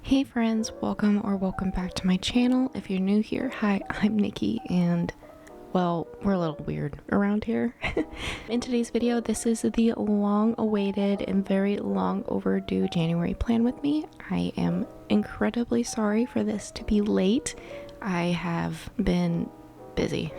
Hey friends, welcome back to my channel. If you're new here, hi, I'm Nikki, and well, we're a little weird around here. In today's video, this is the long-awaited and very long overdue January plan with me. I am incredibly sorry for this to be late. I have been busy.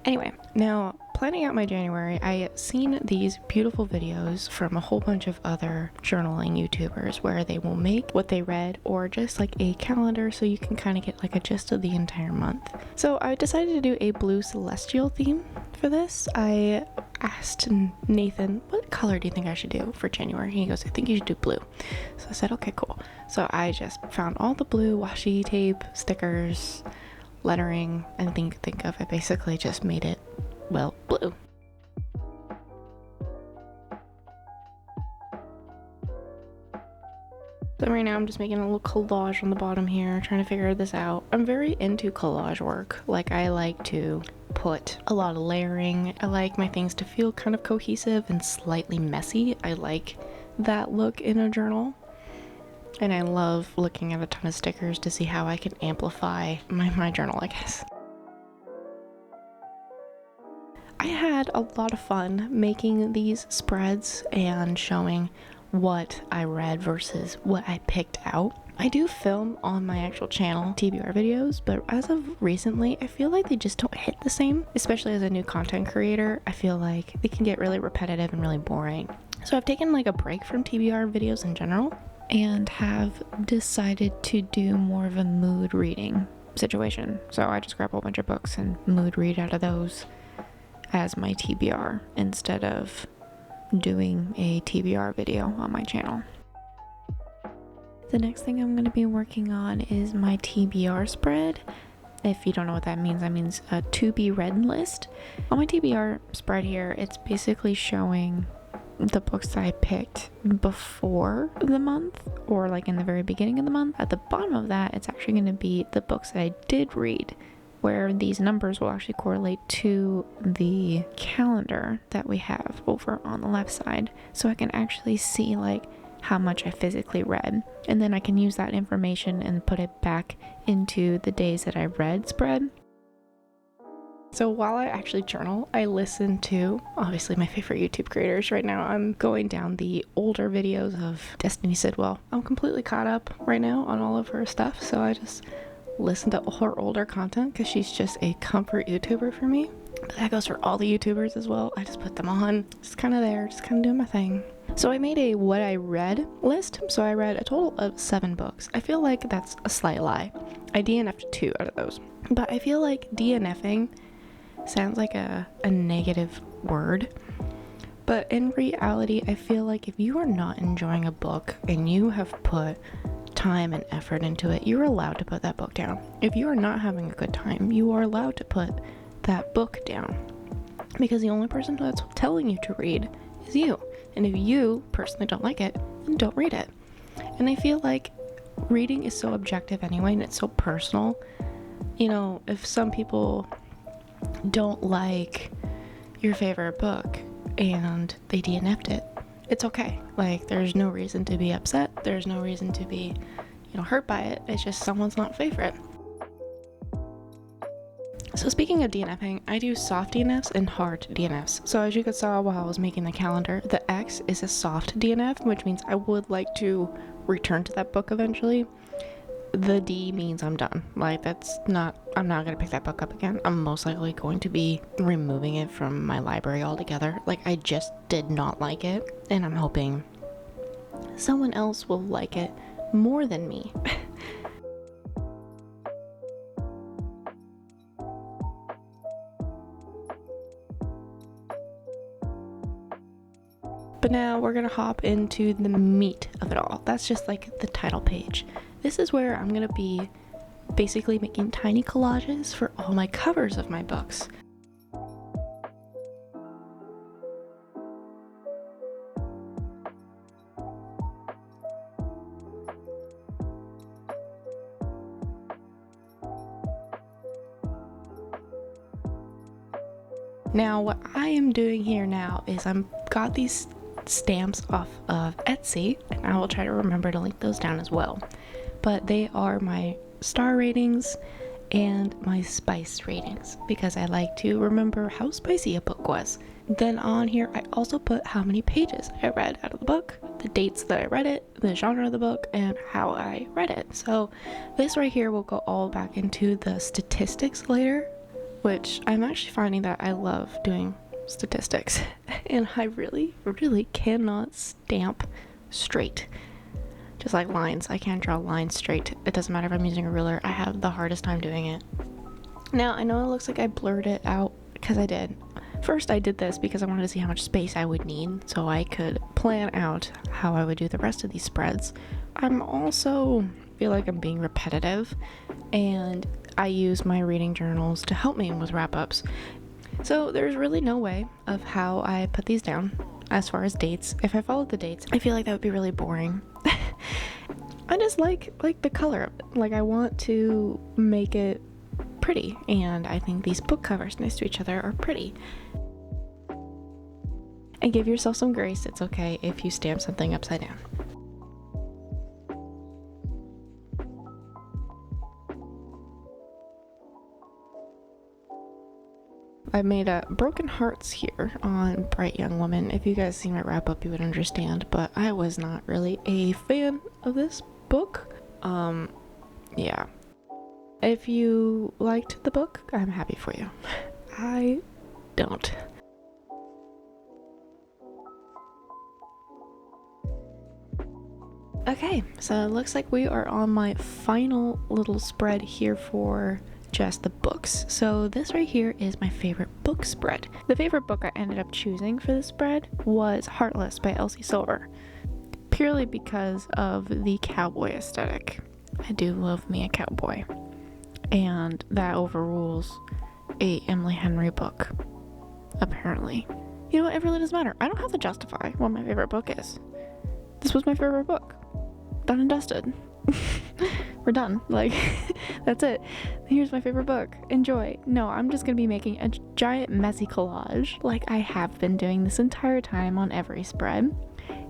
Anyway, now planning out my January, I seen these beautiful videos from a whole bunch of other journaling YouTubers where they will make what they read or just like a calendar so you can kind of get like a gist of the entire month. So I decided to do a blue celestial theme for this. I asked Nathan, what color do you think I should do for January? He goes, I think you should do blue. So I said, okay, cool. So I just found all the blue washi tape, stickers, lettering, anything you could think of. I basically just made it, well, blue. So right now I'm just making a little collage on the bottom here, trying to figure this out. I'm very into collage work. Like, I like to put a lot of layering. I like my things to feel kind of cohesive and slightly messy. I like that look in a journal. And I love looking at a ton of stickers to see how I can amplify my journal, I guess. I had a lot of fun making these spreads and showing what I read versus what I picked out. I do film on my actual channel TBR videos, but as of recently, I feel like they just don't hit the same. Especially as a new content creator, I feel like they can get really repetitive and really boring. So I've taken like a break from TBR videos in general and have decided to do more of a mood reading situation. So I just grab a whole bunch of books and mood read out of those as my TBR instead of doing a TBR video on my channel. The next thing I'm going to be working on is my TBR spread. If you don't know what that means a to be read list. On my TBR spread here, it's basically showing the books that I picked before the month or like in the very beginning of the month. At the bottom of that, it's actually going to be the books that I did read, where these numbers will actually correlate to the calendar that we have over on the left side. So I can actually see like how much I physically read. And then I can use that information and put it back into the days that I read spread. So while I actually journal, I listen to, obviously, my favorite YouTube creators. Right now, I'm going down the older videos of Destiny Sidwell. I'm completely caught up right now on all of her stuff, so I just listen to her older content because she's just a comfort YouTuber for me. But that goes for all the YouTubers as well. I just put them on, just kind of there, just kind of doing my thing. So I made a what I read list. So I read a total of 7 books. I feel like that's a slight lie. I DNF'd 2 out of those. But I feel like DNFing sounds like a negative word, but in reality, I feel like if you are not enjoying a book and you have put time and effort into it, you're allowed to put that book down. If you are not having a good time, you are allowed to put that book down, because the only person that's telling you to read is you. And if you personally don't like it, then don't read it. And I feel like reading is so objective anyway, and it's so personal. You know, if some people don't like your favorite book and they DNF'd it, it's okay. Like, there's no reason to be upset. There's no reason to be, hurt by it. It's just someone's not favorite. So speaking of DNFing, I do soft DNFs and hard DNFs. So as you guys saw while I was making the calendar, the X is a soft DNF, which means I would like to return to that book eventually. The D means I'm done. Like, I'm not going to pick that book up again. I'm most likely going to be removing it from my library altogether. Like, I just did not like it, and I'm hoping someone else will like it more than me. But now we're gonna hop into the meat of it all. That's just like the title page. This is where I'm gonna be basically making tiny collages for all my covers of my books. Now what I am doing here now is I've got these stamps off of Etsy, and I will try to remember to link those down as well. but they are my star ratings and my spice ratings because I like to remember how spicy a book was. Then on here I also put how many pages I read out of the book, the dates that I read it, the genre of the book, and how I read it. So this right here will go all back into the statistics later, which I'm actually finding that I love doing statistics and I really cannot stamp straight. Just like lines, I can't draw lines straight. It doesn't matter if I'm using a ruler, I have the hardest time doing it. Now I know it looks like I blurred it out because I did. First I did this because I wanted to see how much space I would need so I could plan out how I would do the rest of these spreads. I'm also feel like I'm being repetitive and I use my reading journals to help me with wrap-ups. So there's really no way of how I put these down as far as dates. If I followed the dates, I feel like that would be really boring. I just like the color of it. Like I want to make it pretty, and I think these book covers next to each other are pretty. And give yourself some grace. It's okay if you stamp something upside down. I made broken hearts here on Bright Young Woman. If you guys see my wrap up, you would understand, but I was not really a fan of this book. Yeah. If you liked the book, I'm happy for you. I don't. Okay, so it looks like we are on my final little spread here for just the books. So this right here is my favorite book spread. The favorite book I ended up choosing for this spread was Heartless by Elsie Silver, purely because of the cowboy aesthetic. I do love me a cowboy, and that overrules a Emily Henry book, apparently. You know what, it really doesn't matter. I don't have to justify what my favorite book is. This was my favorite book. Done and dusted. We're done. Like, that's it. Here's my favorite book. Enjoy. No, I'm just gonna be making a giant messy collage like I have been doing this entire time on every spread,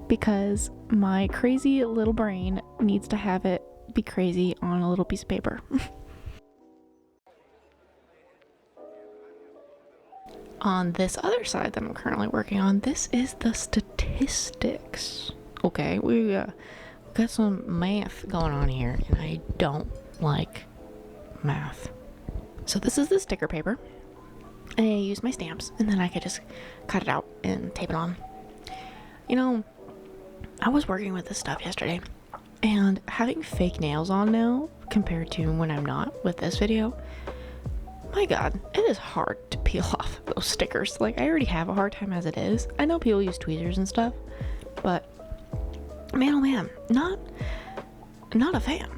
because my crazy little brain needs to have it be crazy on a little piece of paper. On this other side that I'm currently working on, this is the statistics. Okay, we got some math going on here, and I don't like math. So this is the sticker paper, and I use my stamps, and then I could just cut it out and tape it on. You know, I was working with this stuff yesterday, and having fake nails on now compared to when I'm not with this video, my god, it is hard to peel off those stickers. Like, I already have a hard time as it is. I know people use tweezers and stuff, but man, oh man, not a fan.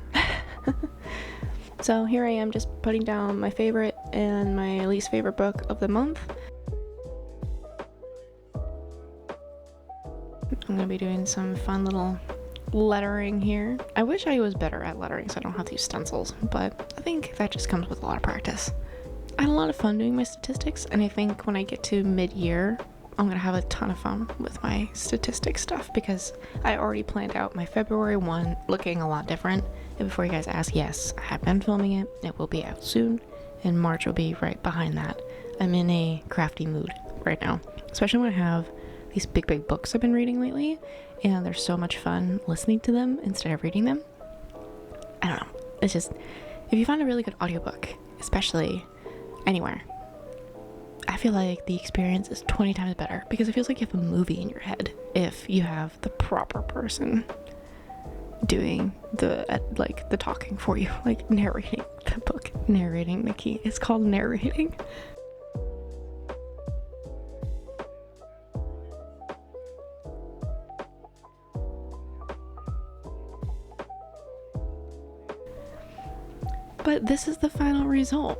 So here I am just putting down my favorite and my least favorite book of the month. I'm gonna be doing some fun little lettering here. I wish I was better at lettering so I don't have to use stencils, but I think that just comes with a lot of practice. I had a lot of fun doing my statistics, and I think when I get to mid-year, I'm gonna have a ton of fun with my statistics stuff, because I already planned out my February one looking a lot different. And before you guys ask, yes, I have been filming it. It will be out soon, and March will be right behind that. I'm in a crafty mood right now, especially when I have these big books I've been reading lately, and they're so much fun listening to them instead of reading them. I don't know. It's just, if you find a really good audiobook, especially anywhere, I feel like the experience is 20 times better, because it feels like you have a movie in your head if you have the proper person doing the talking for you, like narrating the book. Narrating, Nikki. It's called narrating. But this is the final result.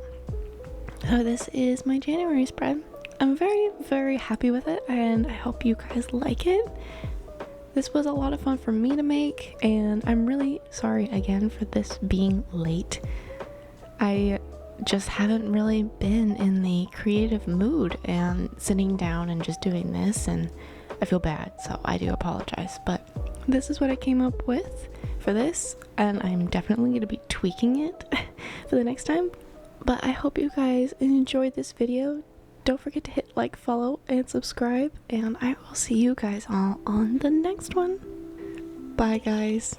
So this is my January spread. I'm very happy with it, and I hope you guys like it. This was a lot of fun for me to make, and I'm really sorry again for this being late. I just haven't really been in the creative mood and sitting down and just doing this, and I feel bad, so I do apologize. But this is what I came up with for this, and I'm definitely going to be tweaking it for the next time. But I hope you guys enjoyed this video. Don't forget to hit like, follow, and subscribe, and I will see you guys all on the next one. Bye, guys.